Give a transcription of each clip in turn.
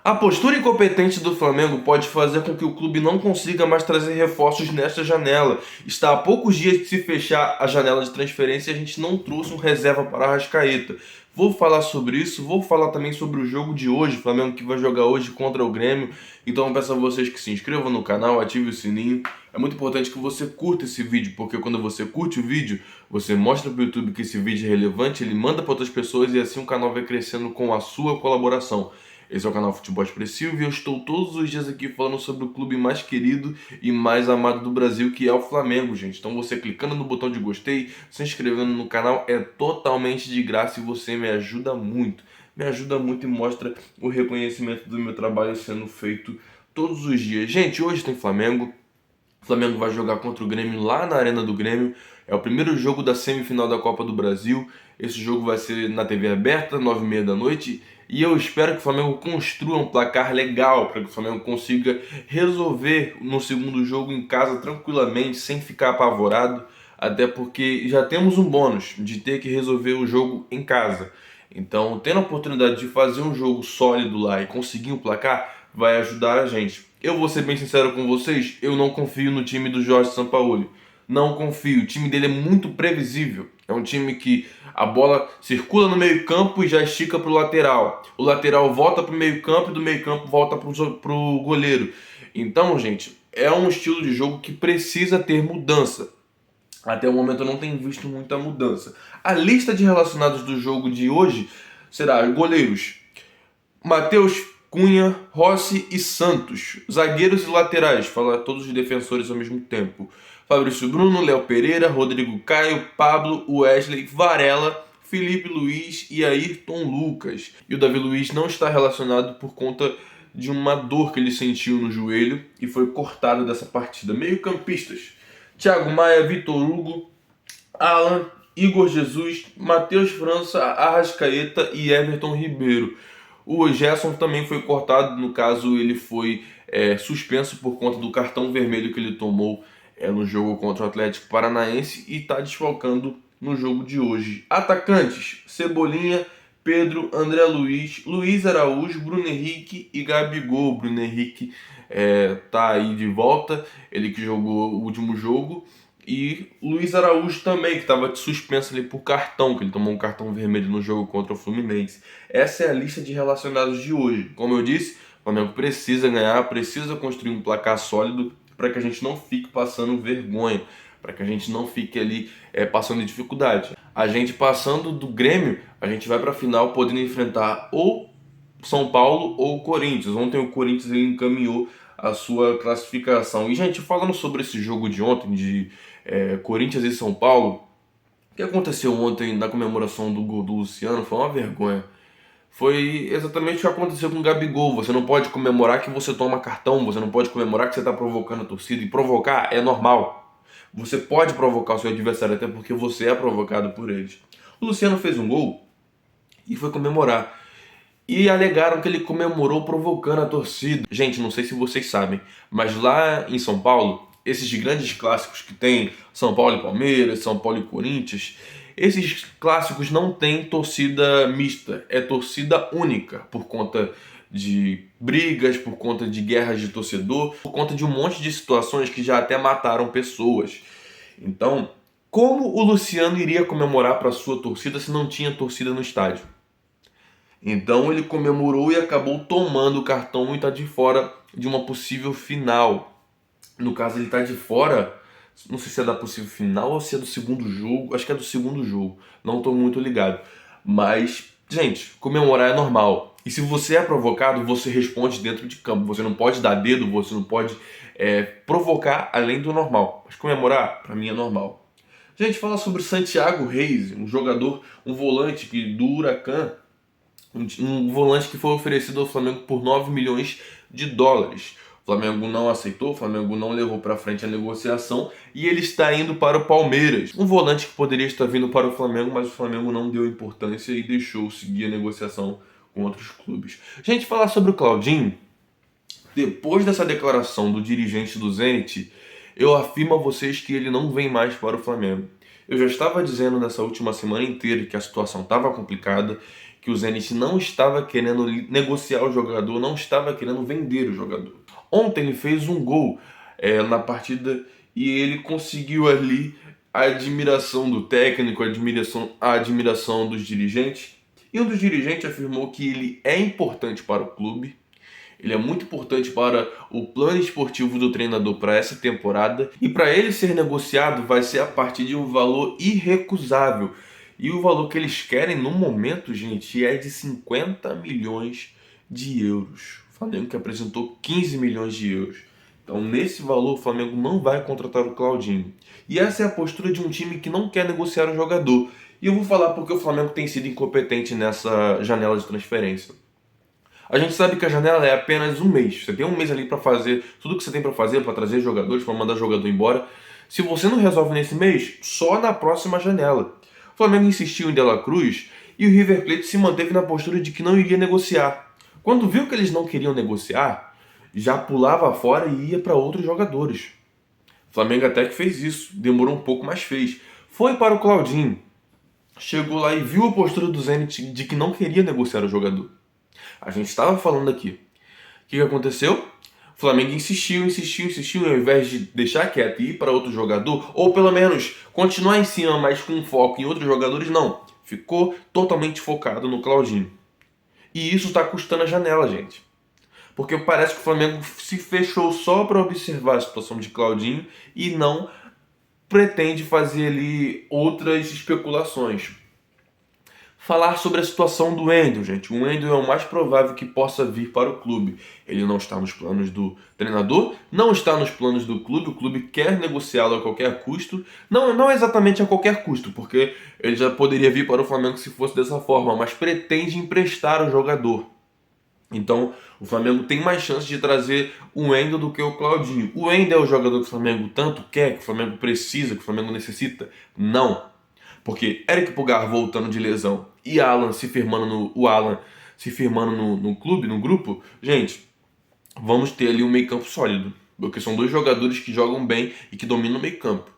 A postura incompetente do Flamengo pode fazer com que o clube não consiga mais trazer reforços nesta janela. Está a poucos dias de se fechar a janela de transferência e a gente não trouxe um reserva para a Arrascaeta. Vou falar sobre isso, vou falar também sobre o jogo de hoje, o Flamengo que vai jogar hoje contra o Grêmio. Então eu peço a vocês que se inscrevam no canal, ative o sininho. É muito importante que você curta esse vídeo, porque quando você curte o vídeo, você mostra para o YouTube que esse vídeo é relevante, ele manda para outras pessoas e assim o canal vai crescendo com a sua colaboração. Esse é o canal Futebol Expressivo e eu estou todos os dias aqui falando sobre o clube mais querido e mais amado do Brasil, que é o Flamengo, gente. Então você clicando no botão de gostei, se inscrevendo no canal é totalmente de graça e você me ajuda muito. Me ajuda muito e mostra o reconhecimento do meu trabalho sendo feito todos os dias. Gente, hoje tem Flamengo. O Flamengo vai jogar contra o Grêmio lá na Arena do Grêmio. É o primeiro jogo da semifinal da Copa do Brasil. Esse jogo vai ser na TV aberta, 9h30 da noite. E eu espero que o Flamengo construa um placar legal para que o Flamengo consiga resolver no segundo jogo em casa tranquilamente, sem ficar apavorado. Até porque já temos um bônus de ter que resolver o jogo em casa. Então, tendo a oportunidade de fazer um jogo sólido lá e conseguir um placar, vai ajudar a gente. Eu vou ser bem sincero com vocês, eu não confio no time do Jorge Sampaoli. Não confio, o time dele é muito previsível. É um time que a bola circula no meio-campo e já estica para o lateral. O lateral volta para o meio-campo e do meio-campo volta para o goleiro. Então, gente, é um estilo de jogo que precisa ter mudança. Até o momento eu não tenho visto muita mudança. A lista de relacionados do jogo de hoje será goleiros: Matheus Cunha, Rossi e Santos. Zagueiros e laterais, falar todos os defensores ao mesmo tempo: Fabrício Bruno, Léo Pereira, Rodrigo Caio, Pablo, Wesley, Varela, Felipe Luiz e Ayrton Lucas. E o Davi Luiz não está relacionado por conta de uma dor que ele sentiu no joelho e foi cortado dessa partida. Meio-campistas: Thiago Maia, Vitor Hugo, Alan, Igor Jesus, Matheus França, Arrascaeta e Everton Ribeiro. O Gerson também foi cortado, no caso ele foi suspenso por conta do cartão vermelho que ele tomou no jogo contra o Atlético Paranaense e está desfalcando no jogo de hoje. Atacantes: Cebolinha, Pedro, André Luiz, Luiz Araújo, Bruno Henrique e Gabigol. Bruno Henrique tá aí de volta, ele que jogou o último jogo. E Luiz Araújo também, que estava suspenso ali por cartão, que ele tomou um cartão vermelho no jogo contra o Fluminense. Essa é a lista de relacionados de hoje. Como eu disse, o Flamengo precisa ganhar, precisa construir um placar sólido para que a gente não fique passando vergonha, para que a gente não fique ali passando dificuldade. A gente passando do Grêmio, a gente vai para a final podendo enfrentar ou São Paulo ou Corinthians. Ontem o Corinthians ele encaminhou a sua classificação. E, gente, falando sobre esse jogo de ontem, de Corinthians e São Paulo, o que aconteceu ontem na comemoração do gol do Luciano foi uma vergonha. Foi exatamente o que aconteceu com o Gabigol. Você não pode comemorar que você toma cartão, você não pode comemorar que você está provocando a torcida. E provocar é normal. Você pode provocar o seu adversário, até porque você é provocado por eles. O Luciano fez um gol e foi comemorar. E alegaram que ele comemorou provocando a torcida. Gente, não sei se vocês sabem, mas lá em São Paulo, esses grandes clássicos que tem São Paulo e Palmeiras, São Paulo e Corinthians, esses clássicos não têm torcida mista, é torcida única, por conta de brigas, por conta de guerras de torcedor, por conta de um monte de situações que já até mataram pessoas. Então, como o Luciano iria comemorar para sua torcida se não tinha torcida no estádio? Então ele comemorou e acabou tomando o cartão e está de fora de uma possível final. No caso, ele está de fora, não sei se é da possível final ou se é do segundo jogo. Acho que é do segundo jogo, não estou muito ligado. Mas, gente, comemorar é normal. E se você é provocado, você responde dentro de campo. Você não pode dar dedo, você não pode provocar além do normal. Mas comemorar, para mim, é normal. Gente, fala sobre Santiago Reis, um jogador, um volante do Huracan, um volante que foi oferecido ao Flamengo por 9 milhões de dólares. O Flamengo não aceitou, o Flamengo não levou para frente a negociação e ele está indo para o Palmeiras. Um volante que poderia estar vindo para o Flamengo, mas o Flamengo não deu importância e deixou seguir a negociação com outros clubes. Gente, falar sobre o Claudinho. Depois dessa declaração do dirigente do Zenit, eu afirmo a vocês que ele não vem mais para o Flamengo. Eu já estava dizendo nessa última semana inteira que a situação estava complicada, que o Zenit não estava querendo negociar o jogador, não estava querendo vender o jogador. Ontem ele fez um gol na partida e ele conseguiu ali a admiração do técnico, a admiração dos dirigentes. E um dos dirigentes afirmou que ele é importante para o clube, ele é muito importante para o plano esportivo do treinador para essa temporada. E para ele ser negociado vai ser a partir de um valor irrecusável. E o valor que eles querem no momento, gente, é de 50 milhões de euros. O Flamengo que apresentou 15 milhões de euros. Então, nesse valor, o Flamengo não vai contratar o Claudinho. E essa é a postura de um time que não quer negociar o jogador. E eu vou falar porque o Flamengo tem sido incompetente nessa janela de transferência. A gente sabe que a janela é apenas um mês. Você tem um mês ali para fazer tudo que você tem para fazer, para trazer jogadores, para mandar jogador embora. Se você não resolve nesse mês, só na próxima janela. O Flamengo insistiu em De La Cruz e o River Plate se manteve na postura de que não iria negociar. Quando viu que eles não queriam negociar, já pulava fora e ia para outros jogadores. O Flamengo até que fez isso, demorou um pouco, mas fez. Foi para o Claudinho. Chegou lá e viu a postura do Zenit de que não queria negociar o jogador. A gente estava falando aqui. O que aconteceu? O Flamengo insistiu, ao invés de deixar quieto e ir para outro jogador, ou pelo menos continuar em cima, mas com foco em outros jogadores, não. Ficou totalmente focado no Claudinho. E isso está custando a janela, gente. Porque parece que o Flamengo se fechou só para observar a situação de Claudinho e não pretende fazer ali outras especulações. Falar sobre a situação do Wendel, gente. O Wendel é o mais provável que possa vir para o clube. Ele não está nos planos do treinador, não está nos planos do clube. O clube quer negociá-lo a qualquer custo. Não exatamente a qualquer custo, porque ele já poderia vir para o Flamengo se fosse dessa forma, mas pretende emprestar o jogador. Então, o Flamengo tem mais chance de trazer o Wendel do que o Claudinho. O Wendel é o jogador que o Flamengo tanto quer, que o Flamengo precisa, que o Flamengo necessita? Não. Porque Eric Pulgar voltando de lesão e Alan se firmando no clube, no grupo, gente, vamos ter ali um meio-campo sólido. Porque são dois jogadores que jogam bem e que dominam o meio-campo.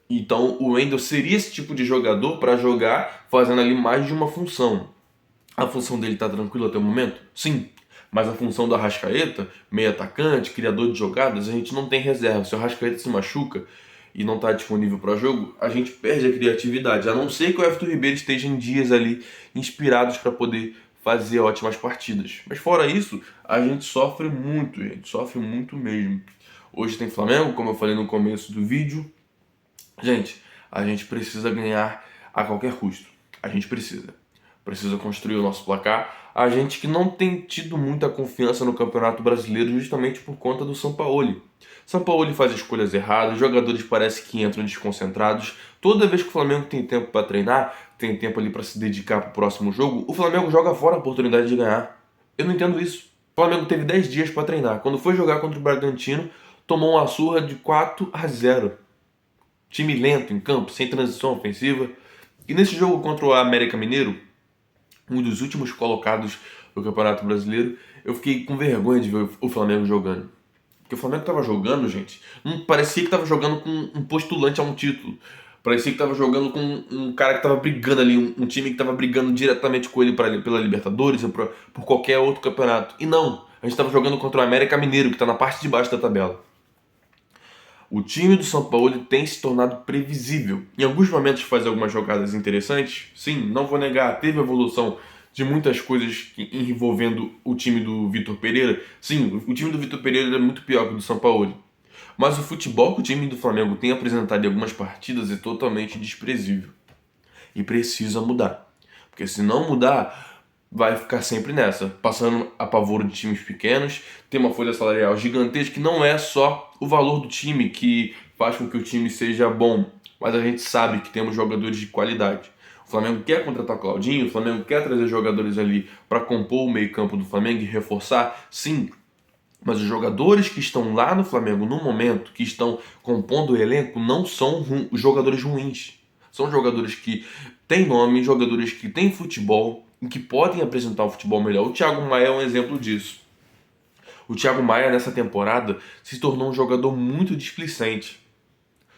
Então o Wendel seria esse tipo de jogador para jogar fazendo ali mais de uma função. A função dele tá tranquila até o momento? Sim. Mas a função do Arrascaeta, meio atacante, criador de jogadas, a gente não tem reserva. Se o Arrascaeta se machuca e não está disponível para jogo, a gente perde a criatividade. A não ser que o Everton Ribeiro esteja em dias ali inspirados para poder fazer ótimas partidas. Mas fora isso, a gente sofre muito, gente. Sofre muito mesmo. Hoje tem Flamengo, como eu falei no começo do vídeo. Gente, a gente precisa ganhar a qualquer custo. A gente precisa construir o nosso placar. A gente que não tem tido muita confiança no Campeonato Brasileiro justamente por conta do Sampaoli. Sampaoli faz escolhas erradas, os jogadores parecem que entram desconcentrados. Toda vez que o Flamengo tem tempo para treinar, tem tempo ali para se dedicar para o próximo jogo, o Flamengo joga fora a oportunidade de ganhar. Eu não entendo isso. O Flamengo teve 10 dias para treinar. Quando foi jogar contra o Bragantino, tomou uma surra de 4-0. Time lento em campo, sem transição ofensiva. E nesse jogo contra o América Mineiro, um dos últimos colocados do Campeonato Brasileiro, eu fiquei com vergonha de ver o Flamengo jogando. Porque o Flamengo estava jogando, gente, não parecia que estava jogando com um postulante a um título. Parecia que estava jogando com um cara que estava brigando ali, um time que estava brigando diretamente com ele pela Libertadores ou por qualquer outro campeonato. E não, a gente estava jogando contra o América Mineiro, que está na parte de baixo da tabela. O time do São Paulo tem se tornado previsível. Em alguns momentos faz algumas jogadas interessantes. Sim, não vou negar, teve evolução de muitas coisas envolvendo o time do Vitor Pereira. Sim, o time do Vitor Pereira é muito pior que o do São Paulo. Mas o futebol que o time do Flamengo tem apresentado em algumas partidas é totalmente desprezível. E precisa mudar. Porque se não mudar, vai ficar sempre nessa, passando a pavor de times pequenos, tem uma folha salarial gigantesca que não é só o valor do time que faz com que o time seja bom, mas a gente sabe que temos jogadores de qualidade. O Flamengo quer contratar o Claudinho, o Flamengo quer trazer jogadores ali para compor o meio-campo do Flamengo e reforçar, sim. Mas os jogadores que estão lá no Flamengo no momento, que estão compondo o elenco, não são jogadores ruins. São jogadores que têm nome, jogadores que têm futebol e que podem apresentar um futebol melhor. O Thiago Maia é um exemplo disso. O Thiago Maia nessa temporada se tornou um jogador muito displicente.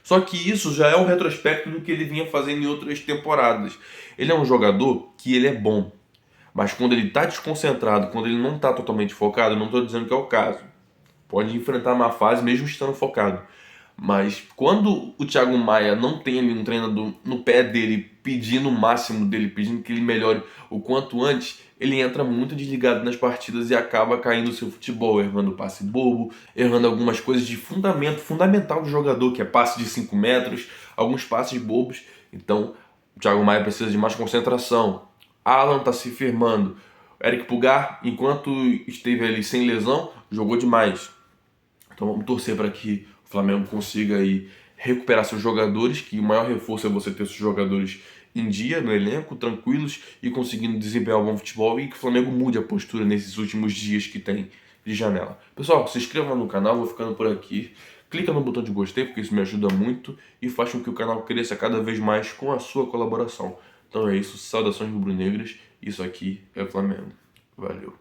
Só que isso já é um retrospecto do que ele vinha fazendo em outras temporadas. Ele é um jogador que ele é bom, Mas quando ele tá desconcentrado, quando ele não tá totalmente focado, eu não tô dizendo que é o caso. Pode enfrentar uma fase mesmo estando focado. Mas quando o Thiago Maia não tem ali um treinador no pé dele, pedindo o máximo dele, pedindo que ele melhore o quanto antes, ele entra muito desligado nas partidas e acaba caindo o seu futebol, errando passe bobo, errando algumas coisas de fundamental do jogador, que é passe de 5 metros, alguns passes bobos. Então, o Thiago Maia precisa de mais concentração. Alan tá se firmando. Eric Pulgar, enquanto esteve ali sem lesão, jogou demais. Então vamos torcer para que o Flamengo consiga aí recuperar seus jogadores, que o maior reforço é você ter seus jogadores em dia, no elenco, tranquilos e conseguindo desempenhar um bom futebol, e que o Flamengo mude a postura nesses últimos dias que tem de janela. Pessoal, se inscreva no canal, vou ficando por aqui. Clica no botão de gostei, porque isso me ajuda muito e faz com que o canal cresça cada vez mais com a sua colaboração. Então é isso, saudações rubro-negras, isso aqui é o Flamengo. Valeu.